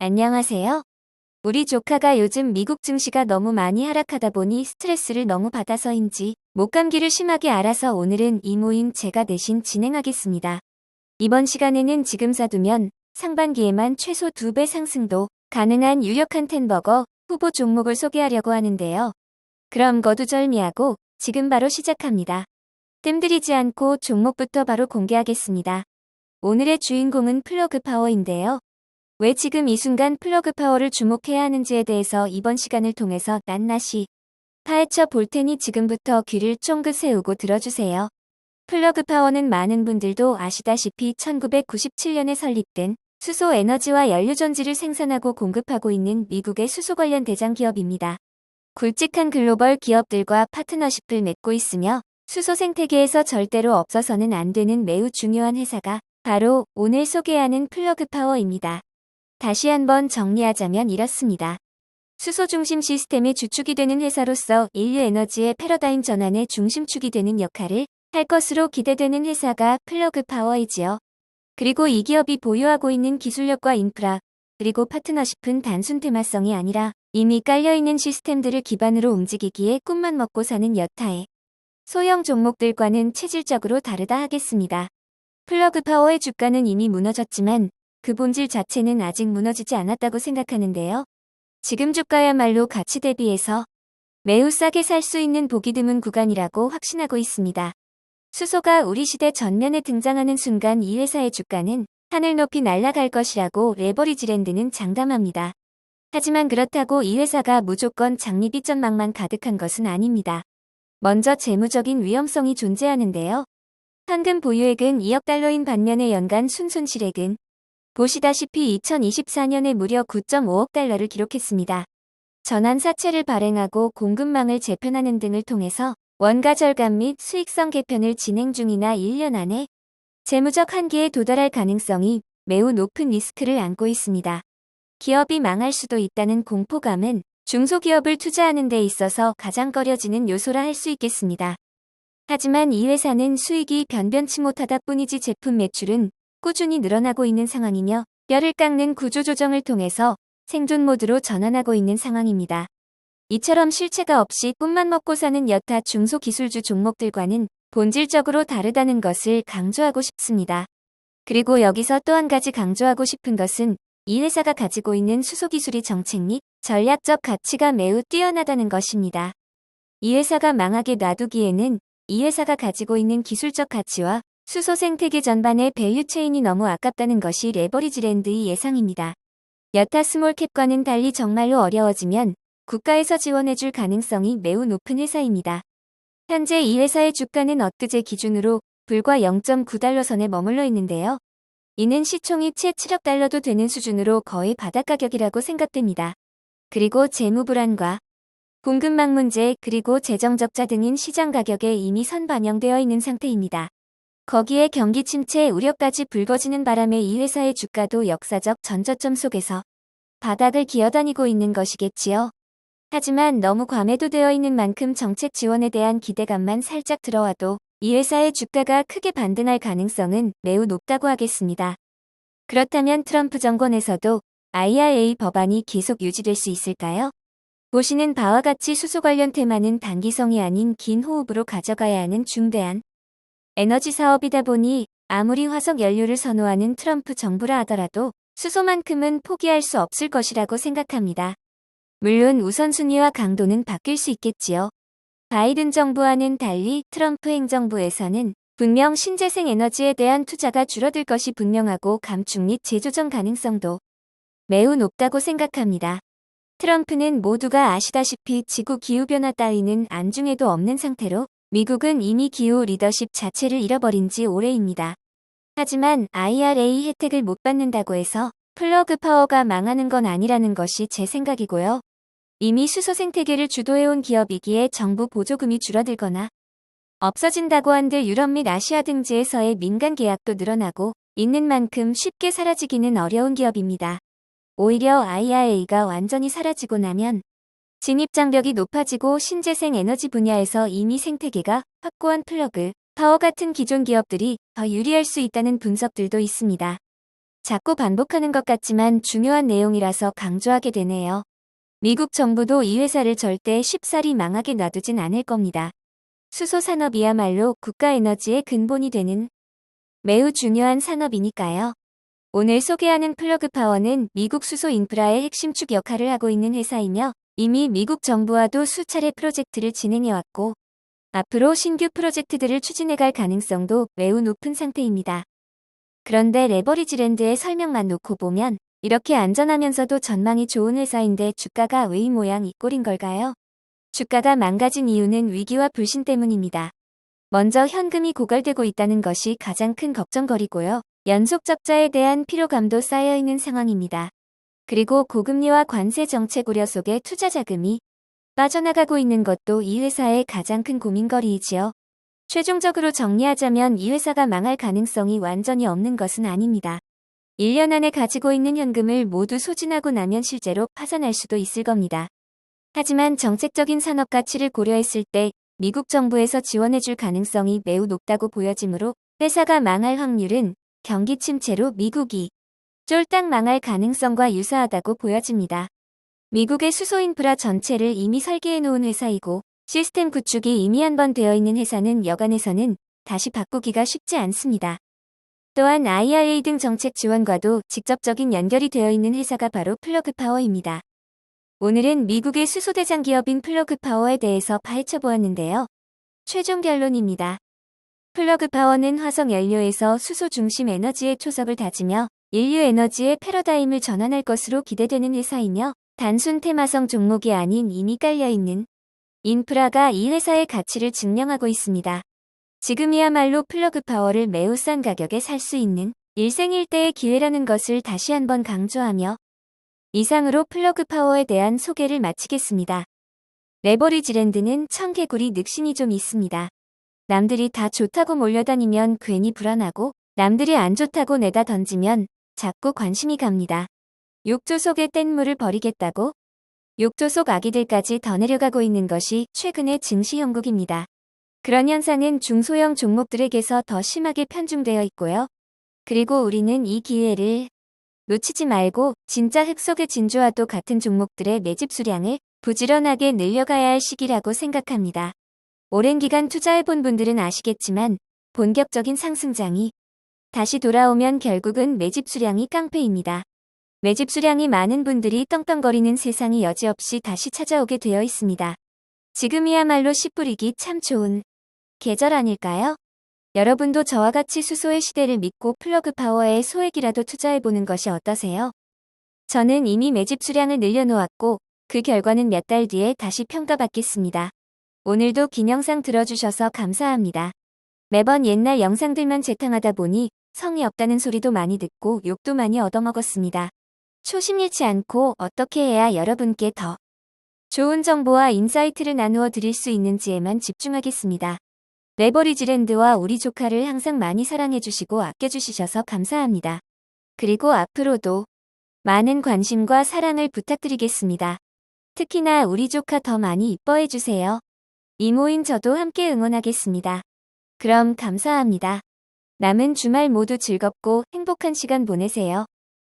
안녕하세요. 우리 조카가 요즘 미국 증시가 너무 많이 하락하다 보니 스트레스를 너무 받아서인지 목감기를 심하게 앓아서 오늘은 이 모임 제가 대신 진행하겠습니다. 이번 시간에는 지금 사두면 상반기에만 최소 2배 상승도 가능한 유력한 텐버거 후보 종목을 소개하려고 하는데요. 그럼 거두절미하고 지금 바로 시작합니다. 뜸들이지 않고 종목부터 바로 공개하겠습니다. 오늘의 주인공은 플러그 파워인데요. 왜 지금 이 순간 플러그 파워를 주목해야 하는지에 대해서 이번 시간을 통해서 낱낱이 파헤쳐 볼 테니 지금부터 귀를 쫑긋 세우고 들어주세요. 플러그 파워는 많은 분들도 아시다시피 1997년에 설립된 수소 에너지와 연료 전지를 생산하고 공급하고 있는 미국의 수소 관련 대장 기업입니다. 굵직한 글로벌 기업들과 파트너십을 맺고 있으며 수소 생태계에서 절대로 없어서는 안 되는 매우 중요한 회사가 바로 오늘 소개하는 플러그 파워입니다. 다시 한번 정리하자면 이렇습니다. 수소 중심 시스템의 주축이 되는 회사로서 인류 에너지의 패러다임 전환의 중심축이 되는 역할을 할 것으로 기대되는 회사가 플러그 파워이지요. 그리고 이 기업이 보유하고 있는 기술력과 인프라, 그리고 파트너십은 단순 테마성이 아니라 이미 깔려있는 시스템들을 기반으로 움직이기에 꿈만 먹고 사는 여타의 소형 종목들과는 체질적으로 다르다 하겠습니다. 플러그 파워의 주가는 이미 무너졌지만 그 본질 자체는 아직 무너지지 않았다고 생각하는데요. 지금 주가야말로 가치 대비해서 매우 싸게 살 수 있는 보기 드문 구간이라고 확신하고 있습니다. 수소가 우리 시대 전면에 등장하는 순간 이 회사의 주가는 하늘 높이 날아갈 것이라고 레버리지랜드는 장담합니다. 하지만 그렇다고 이 회사가 무조건 장밋빛 전망만 가득한 것은 아닙니다. 먼저 재무적인 위험성이 존재하는데요. 현금 보유액은 2억 달러인 반면에 연간 순손실액은 보시다시피 2024년에 무려 9.5억 달러를 기록했습니다. 전환 사채를 발행하고 공급망을 재편하는 등을 통해서 원가 절감 및 수익성 개편을 진행 중이나 1년 안에 재무적 한계에 도달할 가능성이 매우 높은 리스크를 안고 있습니다. 기업이 망할 수도 있다는 공포감은 중소기업을 투자하는 데 있어서 가장 꺼려지는 요소라 할 수 있겠습니다. 하지만 이 회사는 수익이 변변치 못하다 뿐이지 제품 매출은 꾸준히 늘어나고 있는 상황이며 뼈를 깎는 구조조정을 통해서 생존 모드로 전환하고 있는 상황입니다. 이처럼 실체가 없이 꿈만 먹고 사는 여타 중소기술주 종목들과는 본질적으로 다르다는 것을 강조하고 싶습니다. 그리고 여기서 또 한 가지 강조하고 싶은 것은 이 회사가 가지고 있는 수소기술의 정책 및 전략적 가치가 매우 뛰어나다는 것입니다. 이 회사가 망하게 놔두기에는 이 회사가 가지고 있는 기술적 가치와 수소 생태계 전반의 밸류체인이 너무 아깝다는 것이 레버리지랜드의 예상입니다. 여타 스몰캡과는 달리 정말로 어려워지면 국가에서 지원해줄 가능성이 매우 높은 회사입니다. 현재 이 회사의 주가는 엊그제 기준으로 불과 0.9달러 선에 머물러 있는데요. 이는 시총이 채 7억 달러도 되는 수준으로 거의 바닥 가격이라고 생각됩니다. 그리고 재무 불안과 공급망 문제 그리고 재정 적자 등인 시장 가격에 이미 선반영되어 있는 상태입니다. 거기에 경기 침체 우려까지 불거지는 바람에 이 회사의 주가도 역사적 전저점 속에서 바닥을 기어다니고 있는 것이겠지요. 하지만 너무 과매도되어 있는 만큼 정책 지원에 대한 기대감만 살짝 들어와도 이 회사의 주가가 크게 반등할 가능성은 매우 높다고 하겠습니다. 그렇다면 트럼프 정권에서도 IRA 법안이 계속 유지될 수 있을까요? 보시는 바와 같이 수소 관련 테마는 단기성이 아닌 긴 호흡으로 가져가야 하는 중대한 에너지 사업이다 보니 아무리 화석 연료를 선호하는 트럼프 정부라 하더라도 수소만큼은 포기할 수 없을 것이라고 생각합니다. 물론 우선순위와 강도는 바뀔 수 있겠지요. 바이든 정부와는 달리 트럼프 행정부에서는 분명 신재생 에너지에 대한 투자가 줄어들 것이 분명하고 감축 및 재조정 가능성도 매우 높다고 생각합니다. 트럼프는 모두가 아시다시피 지구 기후변화 따위는 안중에도 없는 상태로 미국은 이미 기후 리더십 자체를 잃어버린 지 오래입니다. 하지만 IRA 혜택을 못 받는다고 해서 플러그 파워가 망하는 건 아니라는 것이 제 생각이고요. 이미 수소 생태계를 주도해온 기업이기에 정부 보조금이 줄어들거나 없어진다고 한들 유럽 및 아시아 등지에서의 민간 계약도 늘어나고 있는 만큼 쉽게 사라지기는 어려운 기업입니다. 오히려 IRA가 완전히 사라지고 나면 진입장벽이 높아지고 신재생 에너지 분야에서 이미 생태계가 확고한 플러그 파워 같은 기존 기업들이 더 유리할 수 있다는 분석들도 있습니다. 자꾸 반복하는 것 같지만 중요한 내용이라서 강조하게 되네요. 미국 정부도 이 회사를 절대 쉽사리 망하게 놔두진 않을 겁니다. 수소 산업이야말로 국가 에너지의 근본이 되는 매우 중요한 산업이니까요. 오늘 소개하는 플러그 파워는 미국 수소 인프라의 핵심 축 역할을 하고 있는 회사이며 이미 미국 정부와도 수차례 프로젝트를 진행해왔고 앞으로 신규 프로젝트들을 추진해갈 가능성도 매우 높은 상태입니다. 그런데 레버리지랜드의 설명만 놓고 보면 이렇게 안전하면서도 전망이 좋은 회사인데 주가가 왜 이 모양 이 꼴인 걸까요? 주가가 망가진 이유는 위기와 불신 때문입니다. 먼저 현금이 고갈되고 있다는 것이 가장 큰 걱정거리고요. 연속 적자에 대한 피로감도 쌓여있는 상황입니다. 그리고 고금리와 관세 정책 우려 속에 투자 자금이 빠져나가고 있는 것도 이 회사의 가장 큰 고민거리이지요. 최종적으로 정리하자면 이 회사가 망할 가능성이 완전히 없는 것은 아닙니다. 1년 안에 가지고 있는 현금을 모두 소진하고 나면 실제로 파산할 수도 있을 겁니다. 하지만 정책적인 산업 가치를 고려했을 때 미국 정부에서 지원해줄 가능성이 매우 높다고 보여지므로 회사가 망할 확률은 경기 침체로 미국이 쫄딱 망할 가능성과 유사하다고 보여집니다. 미국의 수소 인프라 전체를 이미 설계해 놓은 회사이고 시스템 구축이 이미 한번 되어 있는 회사는 여간해서는 다시 바꾸기가 쉽지 않습니다. 또한 IRA 등 정책 지원과도 직접적인 연결이 되어 있는 회사가 바로 플러그 파워입니다. 오늘은 미국의 수소 대장 기업인 플러그 파워에 대해서 파헤쳐 보았는데요. 최종 결론입니다. 플러그 파워는 화석 연료에서 수소 중심 에너지의 초석을 다지며 인류 에너지의 패러다임을 전환할 것으로 기대되는 회사이며 단순 테마성 종목이 아닌 이미 깔려있는 인프라가 이 회사의 가치를 증명하고 있습니다. 지금이야말로 플러그 파워를 매우 싼 가격에 살 수 있는 일생일대의 기회라는 것을 다시 한번 강조하며 이상으로 플러그 파워에 대한 소개를 마치겠습니다. 레버리지랜드는 청개구리 늑신이 좀 있습니다. 남들이 다 좋다고 몰려다니면 괜히 불안하고 남들이 안 좋다고 내다 던지면 자꾸 관심이 갑니다. 욕조 속에 뗀 물을 버리겠다고? 욕조 속 아기들까지 더 내려가고 있는 것이 최근의 증시 형국입니다. 그런 현상은 중소형 종목들에게서 더 심하게 편중되어 있고요. 그리고 우리는 이 기회를 놓치지 말고 진짜 흙 속의 진주와도 같은 종목들의 매집 수량을 부지런하게 늘려가야 할 시기라고 생각합니다. 오랜 기간 투자해본 분들은 아시겠지만 본격적인 상승장이 다시 돌아오면 결국은 매집 수량이 깡패입니다. 매집 수량이 많은 분들이 떵떵거리는 세상이 여지없이 다시 찾아오게 되어 있습니다. 지금이야말로 씨 뿌리기 참 좋은 계절 아닐까요? 여러분도 저와 같이 수소의 시대를 믿고 플러그 파워에 소액이라도 투자해보는 것이 어떠세요? 저는 이미 매집 수량을 늘려놓았고 그 결과는 몇 달 뒤에 다시 평가받겠습니다. 오늘도 긴 영상 들어주셔서 감사합니다. 매번 옛날 영상들만 재탕하다 보니 성의 없다는 소리도 많이 듣고 욕도 많이 얻어먹었습니다. 초심 잃지 않고 어떻게 해야 여러분께 더 좋은 정보와 인사이트를 나누어 드릴 수 있는지에만 집중하겠습니다. 레버리지랜드와 우리 조카를 항상 많이 사랑해주시고 아껴주셔서 감사합니다. 그리고 앞으로도 많은 관심과 사랑을 부탁드리겠습니다. 특히나 우리 조카 더 많이 이뻐해주세요. 이모인 저도 함께 응원하겠습니다. 그럼 감사합니다. 남은 주말 모두 즐겁고 행복한 시간 보내세요.